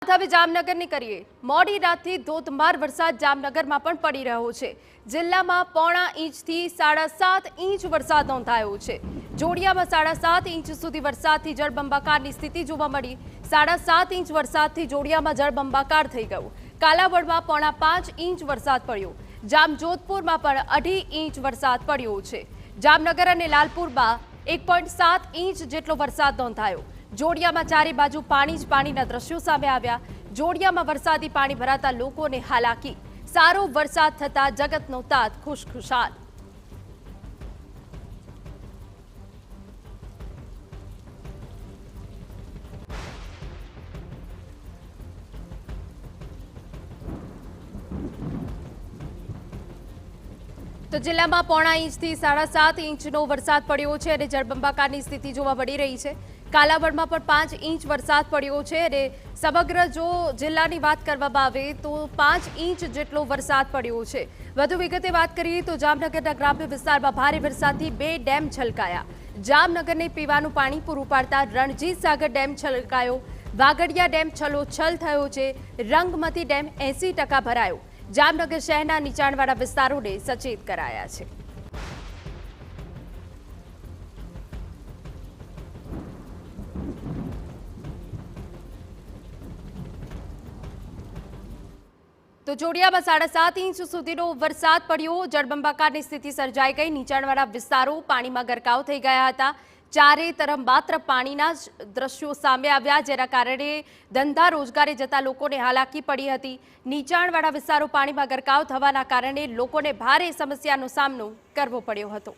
વાત હવે જામનગરની કરીએ। મોડી રાતથી ધોધમાર વરસાદ જામનગરમાં પણ પડી રહ્યો છે। જિલ્લામાં પોણા ઇંચથી 7.5 ઇંચ વરસાદ નોંધાયો છે। જોડિયામાં 7.5 ઇંચ સુધી વરસાદથી જળબંબાકારની સ્થિતિ જોવા મળી। 7.5 ઇંચ વરસાદથી જોડિયામાં જળબંબાકાર થઈ ગયું। કાલાવડમાં પોણા 5 ઇંચ વરસાદ પડ્યો। જામજોધપુરમાં પણ 2.5 ઇંચ વરસાદ પડ્યો છે। જામનગર અને લાલપુરમાં 1.7 ઇંચ જેટલો વરસાદ નોંધાયો। જોડિયામાં ચારે બાજુ પાણી જ પાણીના દ્રશ્યો સામે આવ્યા। જોડિયામાં વરસાદી પાણી ભરાતા લોકોને હાલાકી। સારો વરસાદ થતા જગતનો તાત ખુશખુશાલ। તો જિલ્લામાં પોણા ઇંચથી 7.5 ઇંચનો વરસાદ પડ્યો છે અને જળબંબાકારની સ્થિતિ જોવા મળી રહી છે। કાલાવડમાં પણ 5 ઇંચ વરસાદ પડ્યો છે અને સમગ્ર જો જિલ્લાની વાત કરવામાં આવે તો 5 ઇંચ જેટલો વરસાદ પડ્યો છે। વધુ વિગતે વાત કરીએ તો જામનગરના ગ્રામ્ય વિસ્તારમાં ભારે વરસાદથી 2 ડેમ છલકાયા। જામનગરને પીવાનું પાણી પૂરું પાડતા રણજીત સાગર ડેમ છલકાયો। વાગડિયા ડેમ છલોછલ થયો છે। રંગમતી ડેમ 80% ભરાયો। જામનગર શહેરના નીચાણવાળા વિસ્તારોને સચેત કરાયા છે। તો જોડિયામાં 7.5 ઇંચ સુધીનો વરસાદ પડ્યો। જળબંબાકારની સ્થિતિ સર્જાઈ ગઈ। નીચાણવાળા વિસ્તારો પાણીમાં ગરકાવ થઈ ગયા હતા। ચારે તરફ માત્ર પાણીના જ દ્રશ્યો સામે આવ્યા, જેના કારણે ધંધા રોજગારે જતા લોકોને હાલાકી પડી હતી। નીચાણવાળા વિસ્તારો પાણીમાં ગરકાવ થવાના કારણે લોકોને ભારે સમસ્યાનો સામનો કરવો પડ્યો હતો।